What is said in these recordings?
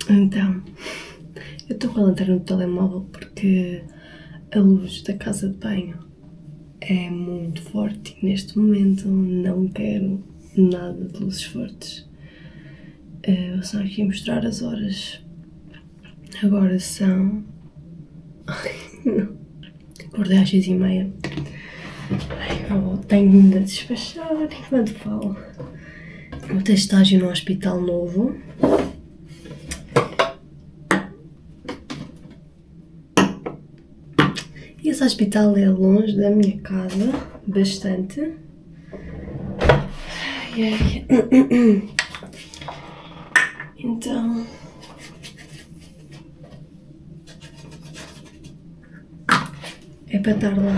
Então, eu estou com a lanterna do telemóvel porque a luz da casa de banho é muito forte e neste momento não quero nada de luzes fortes. Vou só aqui mostrar as horas. Agora são... Acordei às 6h30. Tenho de despachar enquanto falo. Vou ter estágio no hospital novo. E esse hospital é longe da minha casa, bastante. Então... é para estar lá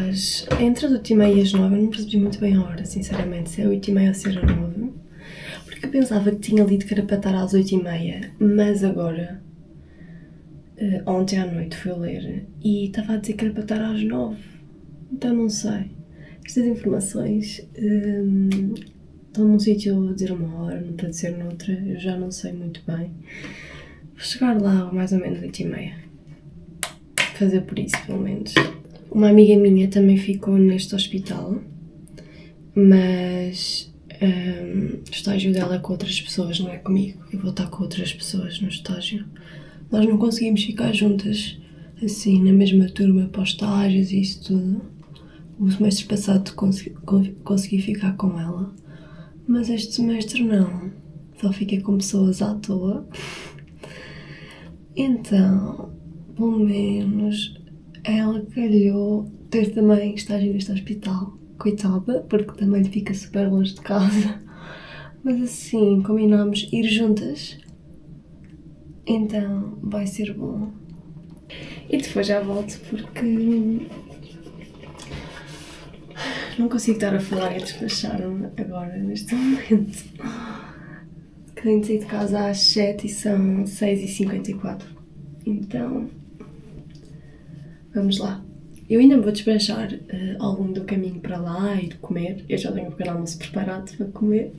às... entre as 8h30 e as 9h, eu não percebi muito bem a hora, sinceramente, se é 8h30 ou se era 9h. Porque eu pensava que tinha lido que era para estar às 8h30, mas agora... ontem à noite fui ler e estava a dizer que era para estar às 9h. Então não sei. Estas informações estão num sítio a dizer uma hora, não para dizer noutra, eu já não sei muito bem. Vou chegar lá mais ou menos 8h30. Fazer por isso, pelo menos. Uma amiga minha também ficou neste hospital, mas o estágio dela é com outras pessoas, não é comigo. Eu vou estar com outras pessoas no estágio. Nós não conseguimos ficar juntas, assim, na mesma turma para os estágios e isso tudo. O semestre passado consegui ficar com ela, mas este semestre não. Só fiquei com pessoas à toa. Então... pelo menos ela calhou ter também estágio neste hospital. Coitada, porque também fica super longe de casa. Mas assim, combinámos ir juntas. Então vai ser bom. E depois já volto porque não consigo estar a falar e despachar-me agora, neste momento. Que tenho de sair de casa às 7 e são 6h54. Então... vamos lá. Eu ainda me vou despachar ao longo do caminho para lá e de comer. Eu já tenho o pequeno almoço preparado para comer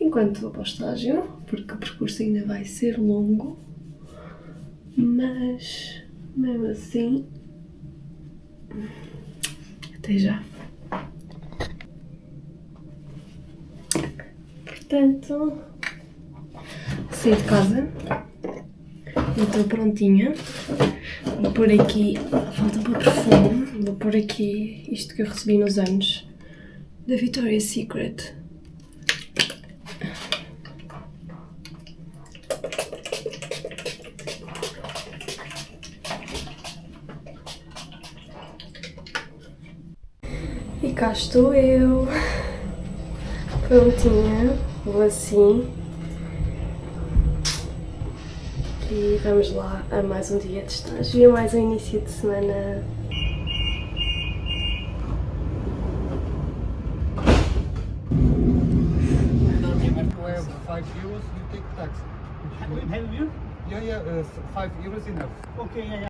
enquanto vou para o estágio, porque o percurso ainda vai ser longo. Mas, mesmo assim, até já. Portanto, saí de casa. Estou prontinha. Vou pôr aqui, falta pôr perfume, vou pôr aqui isto que eu recebi nos anos da Victoria's Secret. E cá estou eu, prontinha, vou assim. E vamos lá a mais um dia de estágio e a mais um início de semana. €5, you take taxi. Have you? Yeah, €5 enough. Okay, yeah.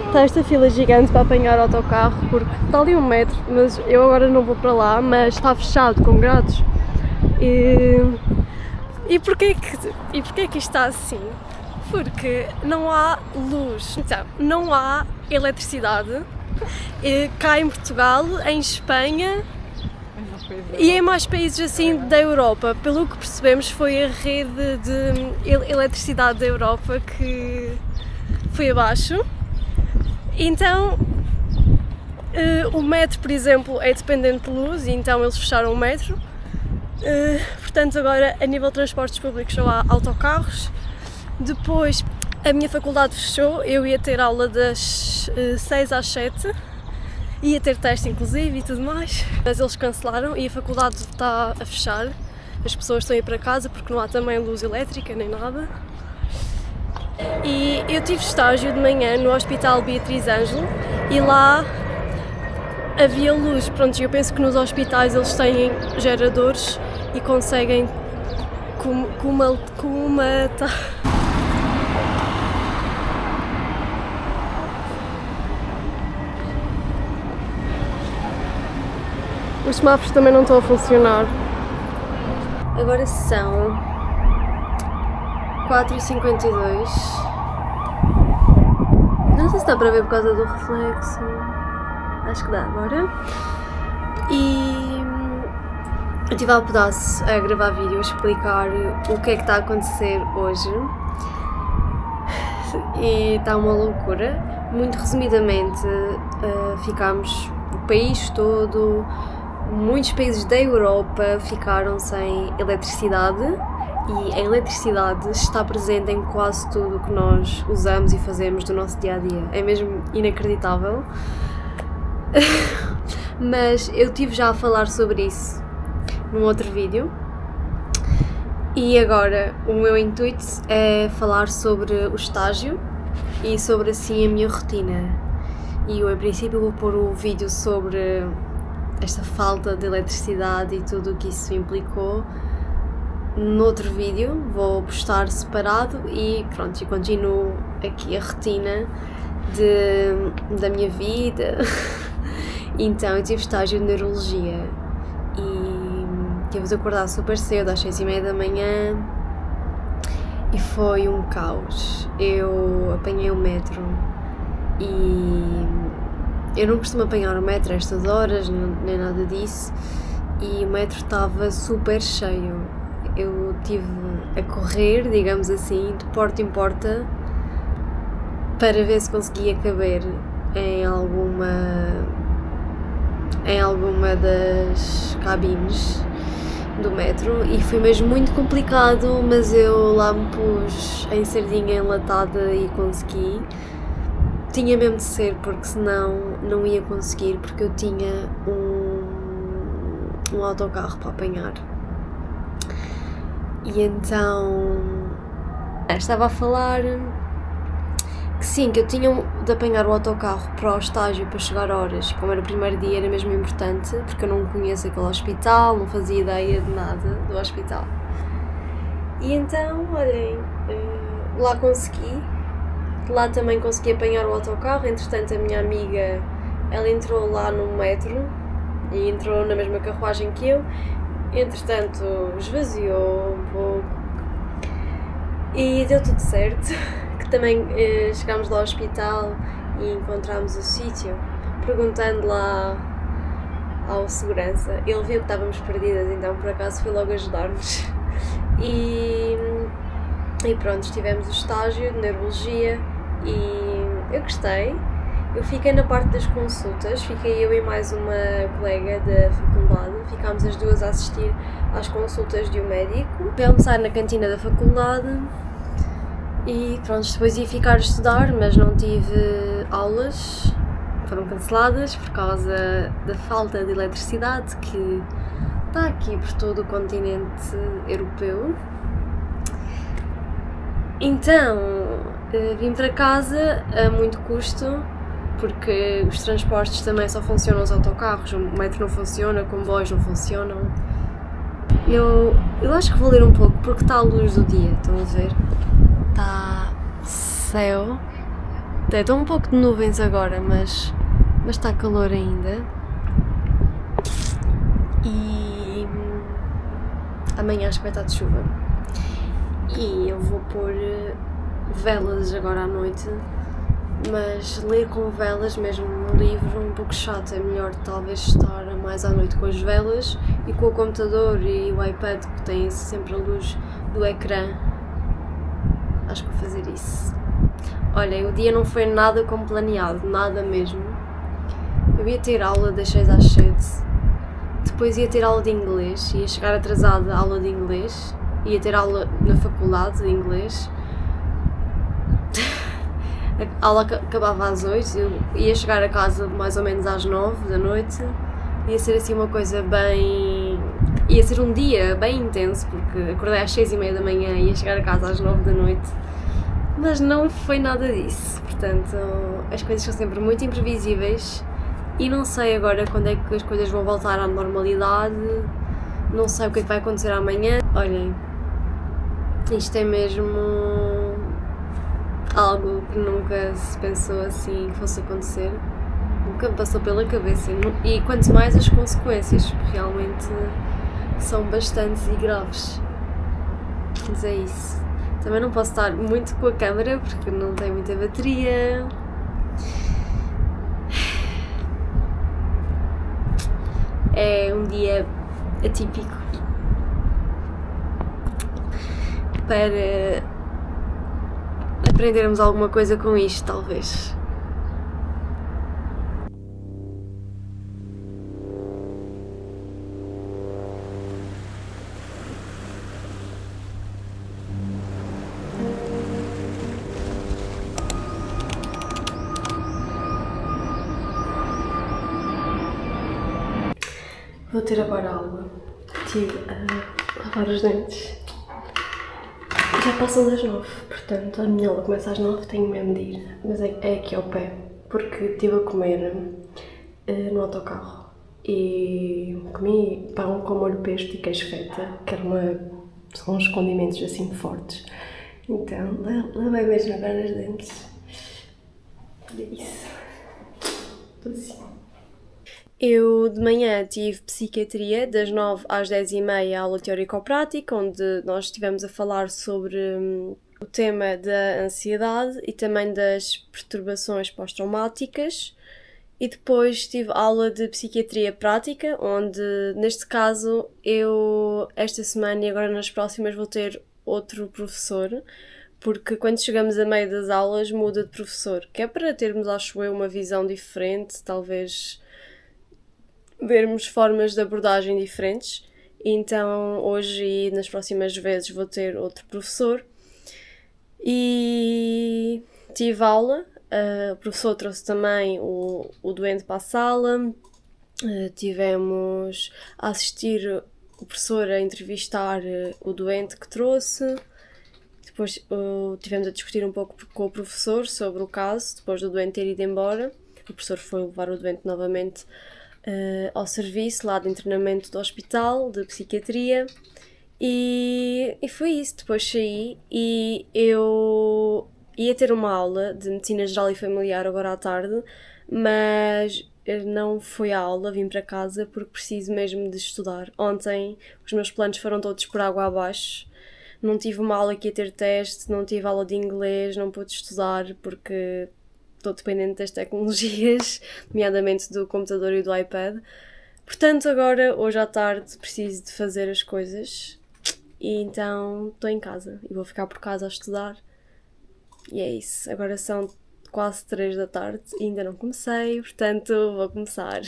Está esta fila gigante para apanhar o autocarro porque está ali 1 metro, mas eu agora não vou para lá, mas está fechado com grades. E porquê que isto está assim? Porque não há luz, então, não há eletricidade cá em Portugal, em Espanha mais países da E em mais países assim da Europa, pelo que percebemos, foi a rede de eletricidade da Europa que foi abaixo. Então, o metro, por exemplo, é dependente de luz, e então eles fecharam o metro. Portanto, agora a nível de transportes públicos não há autocarros. Depois, a minha faculdade fechou, eu ia ter aula das 6 às 7. Ia ter teste inclusive e tudo mais, mas eles cancelaram e a faculdade está a fechar. As pessoas estão a ir para casa porque não há também luz elétrica nem nada. E eu tive estágio de manhã no Hospital Beatriz Ângelo e lá havia luz. Pronto, eu penso que nos hospitais eles têm geradores e conseguem Os semáforos também não estão a funcionar. Agora são 4h52. Não sei se dá para ver por causa do reflexo. Acho que dá agora. E eu estive ao pedaço a gravar vídeo, a explicar o que é que está a acontecer hoje. E está uma loucura. Muito resumidamente, ficámos o país todo. Muitos países da Europa ficaram sem eletricidade e a eletricidade está presente em quase tudo o que nós usamos e fazemos do nosso dia-a-dia. É mesmo inacreditável. Mas eu estive já a falar sobre isso num outro vídeo e agora o meu intuito é falar sobre o estágio e sobre assim a minha rotina. E eu, em princípio, vou pôr o vídeo sobre esta falta de eletricidade e tudo o que isso implicou noutro vídeo, vou postar separado e pronto, e continuo aqui a rotina da minha vida. Então, eu tive estágio de neurologia e tive de acordar super cedo, às 6h30 da manhã, e foi um caos. Eu apanhei o metro e eu não costumo apanhar o metro a estas horas, nem nada disso, e o metro estava super cheio. Eu tive a correr, digamos assim, de porta em porta para ver se conseguia caber em alguma das cabines do metro, e foi mesmo muito complicado, mas eu lá me pus em sardinha enlatada e consegui. Tinha mesmo de ser, porque senão não ia conseguir, porque eu tinha um autocarro para apanhar. E então estava a falar que sim, que eu tinha de apanhar o autocarro para o estágio para chegar a horas, e como era o primeiro dia era mesmo importante, porque eu não conheço aquele hospital, não fazia ideia de nada do hospital. E então, olhem, lá consegui. Lá também consegui apanhar o autocarro. Entretanto, a minha amiga, ela entrou lá no metro e entrou na mesma carruagem que eu. Entretanto, esvaziou um pouco e deu tudo certo. Que também chegámos lá ao hospital e encontramos o sítio, perguntando lá ao segurança. Ele viu que estávamos perdidas, então por acaso foi logo ajudar-nos. E pronto, tivemos o estágio de neurologia e eu gostei. Eu fiquei na parte das consultas, fiquei eu e mais uma colega da faculdade, ficámos as duas a assistir às consultas de um médico. Fui almoçar na cantina da faculdade e pronto, depois ia ficar a estudar, mas não tive aulas, foram canceladas por causa da falta de eletricidade que está aqui por todo o continente europeu. Então, vim para casa a muito custo, porque os transportes também só funcionam os autocarros, o metro não funciona, comboios não funcionam. Eu acho que vou ler um pouco, porque está a luz do dia, estão a ver? Está céu, estão um pouco de nuvens agora, mas está calor ainda. E amanhã acho que vai estar de chuva. E eu vou pôr velas agora à noite, mas ler com velas, mesmo um livro, um pouco chato, é melhor talvez estar mais à noite com as velas e com o computador e o iPad que tem sempre a luz do ecrã. Acho que vou fazer isso. Olhem, o dia não foi nada como planeado, nada mesmo. Eu ia ter aula das 6 às 7, depois ia ter aula de inglês, ia chegar atrasada à aula de inglês, ia ter aula na faculdade de inglês. A aula acabava às 8, eu ia chegar a casa mais ou menos às 9 da noite. Ia ser assim uma coisa bem... ia ser um dia bem intenso, porque acordei às 6h30 da manhã e ia chegar a casa às 9 da noite. Mas não foi nada disso, portanto, as coisas são sempre muito imprevisíveis e não sei agora quando é que as coisas vão voltar à normalidade, não sei o que é que vai acontecer amanhã. Olhem, isto é mesmo algo que nunca se pensou assim que fosse acontecer, nunca me passou pela cabeça, e quanto mais as consequências, porque realmente são bastantes e graves. Mas é isso. Também não posso estar muito com a câmera porque não tem muita bateria. É um dia atípico para aprendermos alguma coisa com isto, talvez. Vou ter agora aula. Estive a lavar os dentes. Já passam das 9, portanto a minha aula começa às 9, tenho mesmo de ir. Mas é aqui ao pé, porque estive a comer no autocarro e comi pão com molho pesto e queijo feta, que são uns condimentos assim fortes. Então, lavei mesmo agora os dentes. É isso. Tudo assim. Eu de manhã tive psiquiatria, das 9 às 10h30, aula teórico-prática, onde nós estivemos a falar sobre o tema da ansiedade e também das perturbações pós-traumáticas. E depois tive aula de psiquiatria prática, onde neste caso eu esta semana e agora nas próximas vou ter outro professor, porque quando chegamos a meio das aulas muda de professor, que é para termos, acho eu, uma visão diferente, talvez vermos formas de abordagem diferentes. Então hoje e nas próximas vezes vou ter outro professor e tive aula. O professor trouxe também o doente para a sala, tivemos a assistir o professor a entrevistar o doente que trouxe, depois tivemos a discutir um pouco com o professor sobre o caso, depois do doente ter ido embora. O professor foi levar o doente novamente ao serviço lá de internamento do hospital de psiquiatria e foi isso. Depois saí e eu ia ter uma aula de medicina geral e familiar agora à tarde, mas não fui à aula, vim para casa porque preciso mesmo de estudar. Ontem os meus planos foram todos por água abaixo, não tive uma aula que ia ter teste, não tive aula de inglês, não pude estudar porque estou dependente das tecnologias, nomeadamente do computador e do iPad. Portanto, agora, hoje à tarde, preciso de fazer as coisas e então estou em casa e vou ficar por casa a estudar. E é isso. Agora são quase 3 da tarde e ainda não comecei, portanto, vou começar.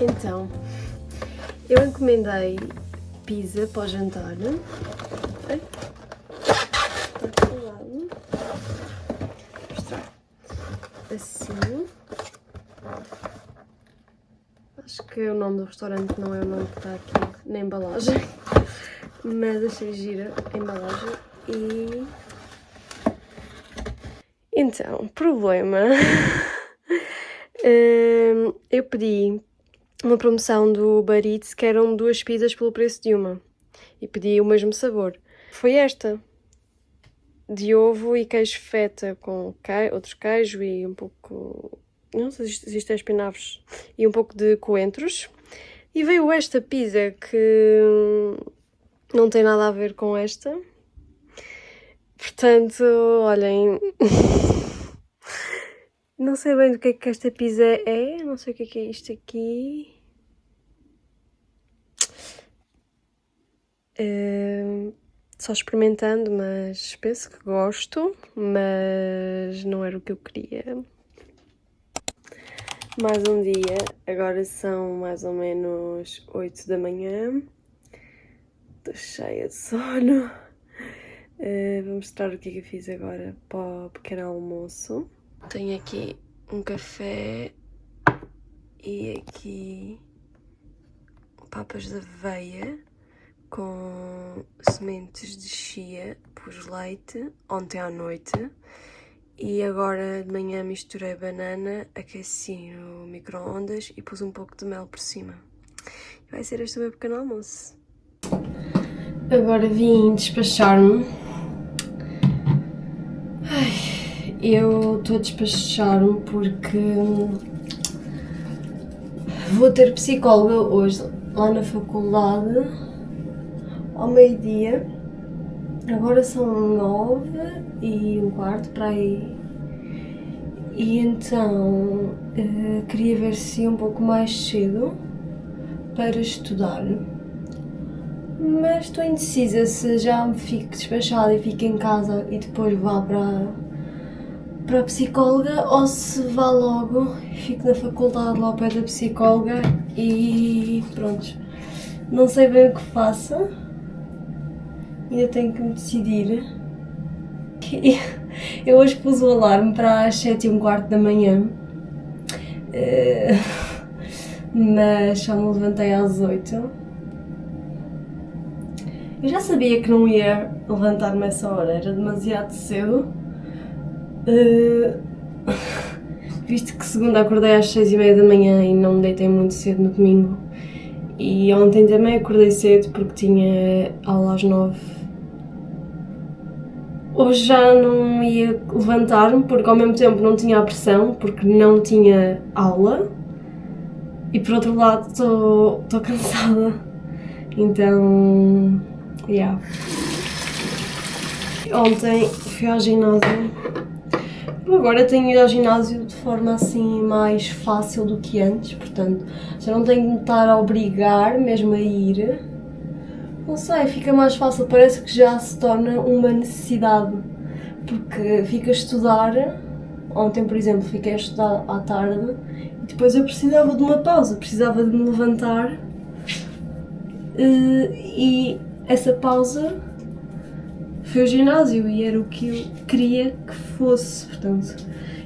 Então, eu encomendei pizza para o jantar. Ai, está colado. Vou mostrar. Assim. Acho que o nome do restaurante não é o nome que está aqui na embalagem, mas achei gira a embalagem e... Então, problema... eu pedi uma promoção do Uber Eats que eram 2 pizzas pelo preço de uma e pedi o mesmo sabor. Foi esta. de ovo e queijo feta com outro queijo e um pouco... Não sei se isto é espinafres. E um pouco de coentros. E veio esta pizza que não tem nada a ver com esta. Portanto, olhem... Não sei bem do que esta pizza é. Não sei o que é isto aqui. Só experimentando, mas penso que gosto. Mas não era o que eu queria. Mais um dia. Agora são mais ou menos 8 da manhã. Estou cheia de sono. Vou mostrar o que é que eu fiz agora para o pequeno almoço. Tenho aqui um café e aqui papas de aveia com sementes de chia, pus leite ontem à noite e agora de manhã misturei banana, aqueci no micro-ondas e pus um pouco de mel por cima. Vai ser este o meu pequeno almoço. Agora vim despachar-me. Eu estou a despachar-me porque vou ter psicóloga hoje lá na faculdade ao meio-dia. Agora são 9h15 para aí. E então queria ver se ia um pouco mais cedo para estudar. Mas estou indecisa se já me fico despachada e fico em casa e depois vá para a psicóloga ou se vá logo e fico na faculdade lá ao pé da psicóloga e pronto. Não sei bem o que faço. Ainda tenho que me decidir. Eu hoje pus o alarme para as 7h15 da manhã. Mas só me levantei às 8h. Eu já sabia que não ia levantar-me essa hora, era demasiado cedo. Visto que segunda acordei às 6h30 da manhã e não me deitei muito cedo no domingo. E ontem também acordei cedo porque tinha aula às 9h. Hoje já não ia levantar-me porque ao mesmo tempo não tinha a pressão, porque não tinha aula. E por outro lado estou cansada. Então... yeah. Ontem fui ao ginásio. Agora tenho ido ao ginásio de forma assim mais fácil do que antes, portanto já não tenho de me estar a obrigar mesmo a ir. Não sei, fica mais fácil, parece que já se torna uma necessidade, porque fico a estudar. Ontem, por exemplo, fiquei a estudar à tarde e depois eu precisava de uma pausa, precisava de me levantar e essa pausa foi o ginásio e era o que eu queria que fosse, portanto,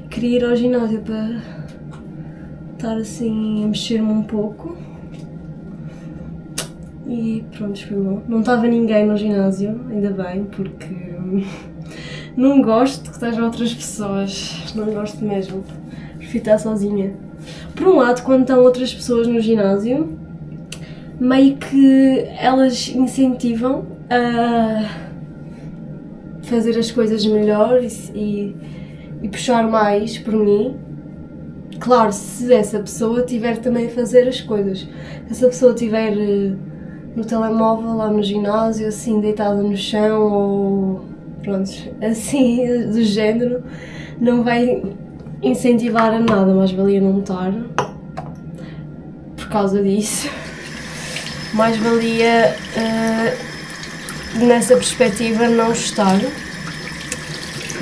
queria ir ao ginásio para estar assim a mexer-me um pouco e pronto, foi bom. Não estava ninguém no ginásio, ainda bem, porque não gosto que estejam outras pessoas, não gosto mesmo, prefiro estar sozinha. Por um lado, quando estão outras pessoas no ginásio, meio que elas incentivam a fazer as coisas melhor e puxar mais por mim. Claro, se essa pessoa tiver também a fazer as coisas. Se essa pessoa estiver no telemóvel, lá no ginásio, assim, deitada no chão ou pronto, assim, do género, não vai incentivar a nada, mais valia não estar por causa disso. Mais valia nessa perspectiva não estar,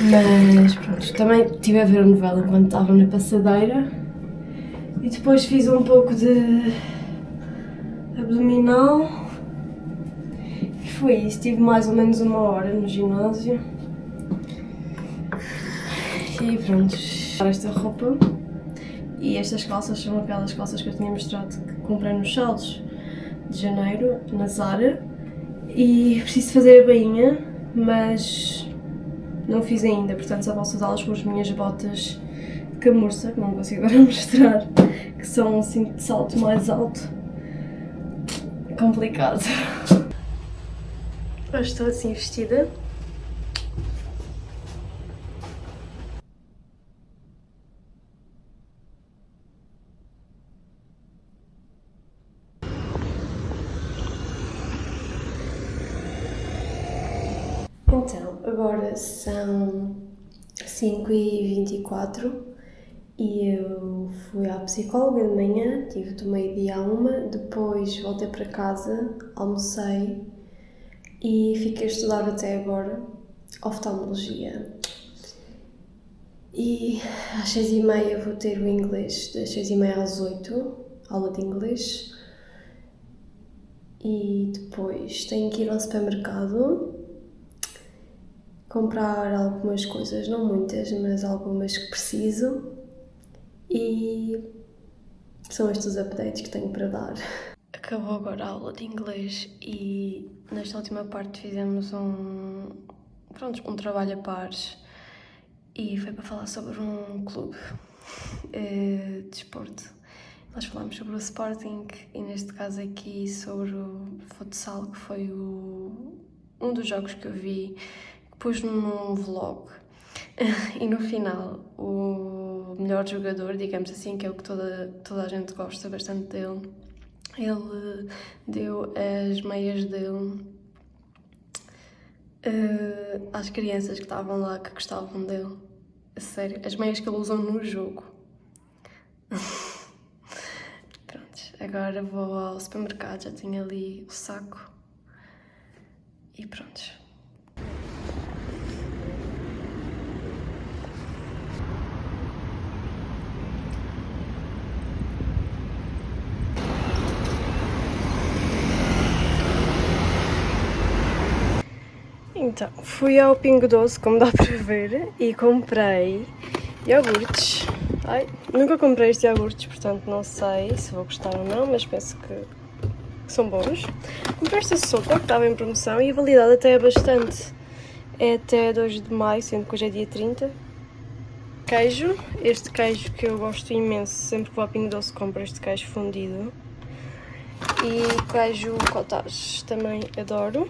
mas pronto, também estive a ver a novela enquanto estava na passadeira e depois fiz um pouco de abdominal e foi isso, tive mais ou menos 1h no ginásio e pronto, esta roupa e estas calças são aquelas calças que eu tinha mostrado que comprei nos saldos de janeiro na Zara. E preciso fazer a bainha, mas não fiz ainda, portanto só posso usá-las com as minhas botas de camurça, que não consigo agora mostrar, que são assim de salto mais alto. É complicado. Hoje estou assim vestida. Então, agora são 5h24 e eu fui à psicóloga de manhã, tive do meio-dia à 1, depois voltei para casa, almocei e fiquei a estudar até agora oftalmologia. E às 6h30 vou ter o inglês, das 6h30 às 8, aula de inglês. E depois tenho que ir ao supermercado comprar algumas coisas, não muitas, mas algumas que preciso. E são estes os updates que tenho para dar. Acabou agora a aula de inglês e nesta última parte fizemos um trabalho a pares e foi para falar sobre um clube de desporto. Nós falámos sobre o Sporting e neste caso aqui sobre o futsal, que foi um dos jogos que eu vi, que pus num vlog. E no final, o melhor jogador, digamos assim, que é o que toda a gente gosta bastante dele, ele deu as meias dele às crianças que estavam lá, que gostavam dele. A sério, as meias que ele usou no jogo. Pronto, agora vou ao supermercado, já tenho ali o saco. E pronto. Então, fui ao Pingo Doce, como dá para ver, e comprei iogurtes. Nunca comprei estes iogurtes, portanto não sei se vou gostar ou não, mas penso que são bons. Comprei esta sopa, que estava em promoção, e a validade até é bastante. É até 2 de maio, sendo que hoje é dia 30. Queijo, este queijo que eu gosto imenso, sempre que vou ao Pingo Doce compro este queijo fundido. E queijo cottage, também adoro.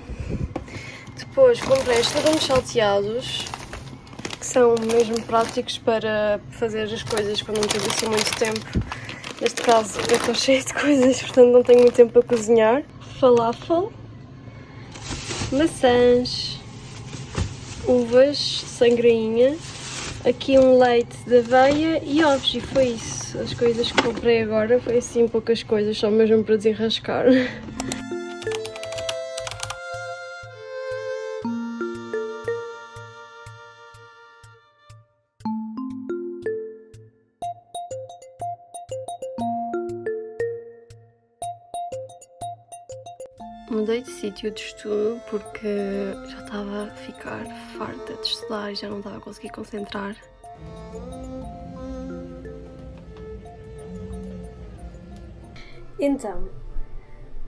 Depois comprei estes legumes salteados, que são mesmo práticos para fazer as coisas quando não tenho assim muito tempo. Neste caso eu estou cheia de coisas, portanto não tenho muito tempo para cozinhar. Falafel, maçãs, uvas sem grainha, aqui um leite de aveia e ovos, e foi isso. As coisas que comprei agora foi assim poucas coisas, só mesmo para desenrascar. Mudei de sítio de estudo porque já estava a ficar farta de estudar e já não estava a conseguir concentrar. Então,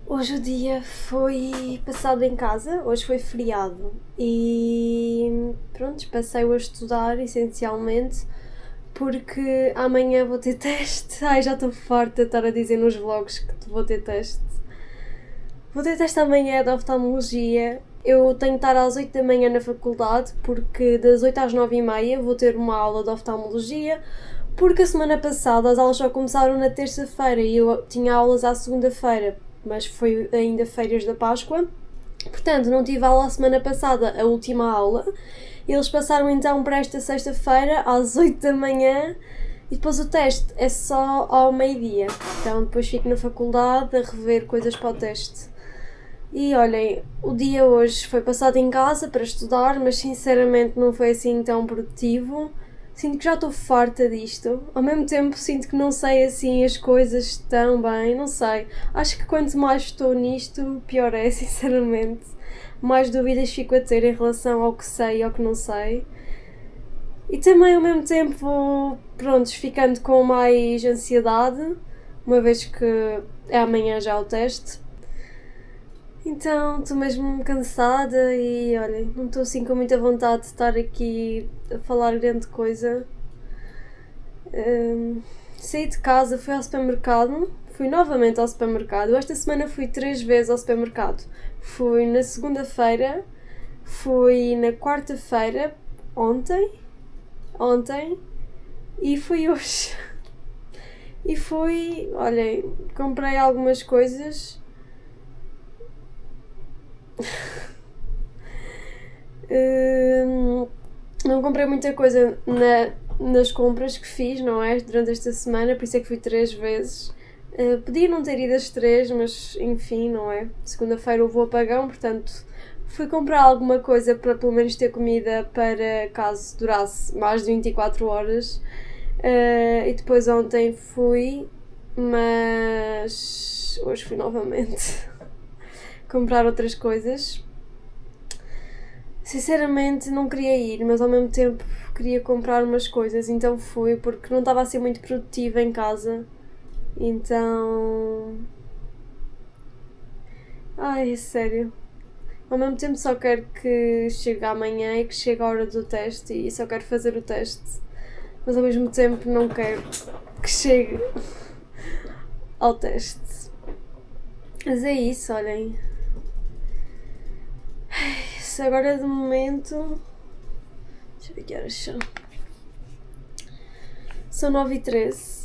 hoje o dia foi passado em casa, hoje foi feriado e pronto, passei-o a estudar essencialmente porque amanhã vou ter teste. Ai, já estou farta de estar a dizer nos vlogs que vou ter teste. Vou ter teste amanhã de oftalmologia. Eu tenho que estar às 8 da manhã na faculdade porque das 8 às 9h30 vou ter uma aula de oftalmologia, porque a semana passada as aulas só começaram na terça-feira e eu tinha aulas à segunda-feira, mas foi ainda férias da Páscoa. Portanto, não tive aula a semana passada, a última aula. Eles passaram então para esta sexta-feira às 8 da manhã e depois o teste é só ao meio-dia. Então depois fico na faculdade a rever coisas para o teste. E olhem, o dia hoje foi passado em casa para estudar, mas sinceramente não foi assim tão produtivo. Sinto que já estou farta disto. Ao mesmo tempo sinto que não sei assim as coisas tão bem, não sei. Acho que quanto mais estou nisto, pior é, sinceramente. Mais dúvidas fico a ter em relação ao que sei e ao que não sei. E também ao mesmo tempo, pronto, ficando com mais ansiedade, uma vez que é amanhã já o teste. Então estou mesmo cansada e olhem, não estou assim com muita vontade de estar aqui a falar grande coisa. Saí de casa, fui ao supermercado, fui novamente ao supermercado. Esta semana fui 3 vezes ao supermercado. Fui na segunda-feira, fui na quarta-feira, ontem e fui hoje. E fui, olhem, comprei algumas coisas. Não comprei muita coisa nas compras que fiz, não é? Durante esta semana, por isso é que fui 3 vezes. Podia não ter ido as 3, mas enfim, não é? Segunda-feira houve o apagão, portanto fui comprar alguma coisa para pelo menos ter comida para caso durasse mais de 24 horas. E depois ontem fui, mas hoje fui novamente comprar outras coisas. Sinceramente não queria ir, mas ao mesmo tempo queria comprar umas coisas, então fui porque não estava a ser muito produtiva em casa. Então... Ai, é sério. Ao mesmo tempo só quero que chegue amanhã e que chegue a hora do teste e só quero fazer o teste. Mas ao mesmo tempo não quero que chegue ao teste. Mas é isso, olhem. Isso agora de momento... Deixa eu ver que horas são. São 9h13.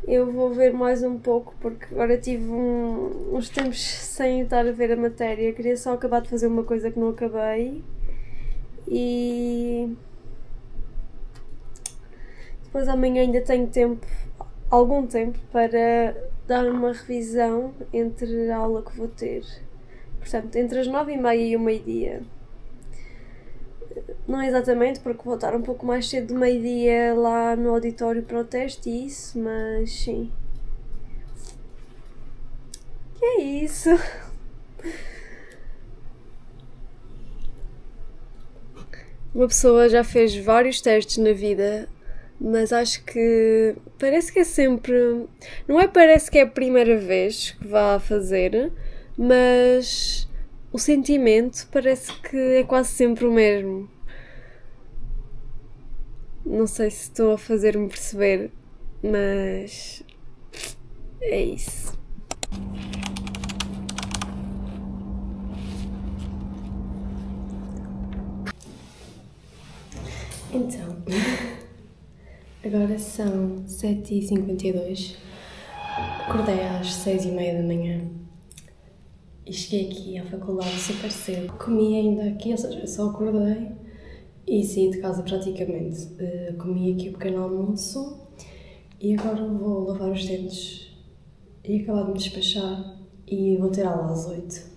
Eu vou ver mais um pouco porque agora tive uns tempos sem estar a ver a matéria. Queria só acabar de fazer uma coisa que não acabei. E... depois amanhã ainda tenho tempo, algum tempo, para dar uma revisão entre a aula que vou ter. Portanto, entre as 9h30 e o meio-dia. Não é exatamente, porque vou estar um pouco mais cedo do meio-dia lá no auditório para o teste e isso, mas sim. Que é isso? Uma pessoa já fez vários testes na vida, mas acho que parece que é sempre... Não é parece que é a primeira vez que vá fazer, mas o sentimento parece que é quase sempre o mesmo. Não sei se estou a fazer-me perceber, mas é isso. Então, agora são 7h52, acordei às 6h30 da manhã e cheguei aqui à faculdade super cedo. Comi ainda aqui, ou seja, eu só acordei e saí de casa praticamente. Comi aqui o pequeno almoço e agora vou lavar os dentes e acabar de me despachar e vou ter aula às 8.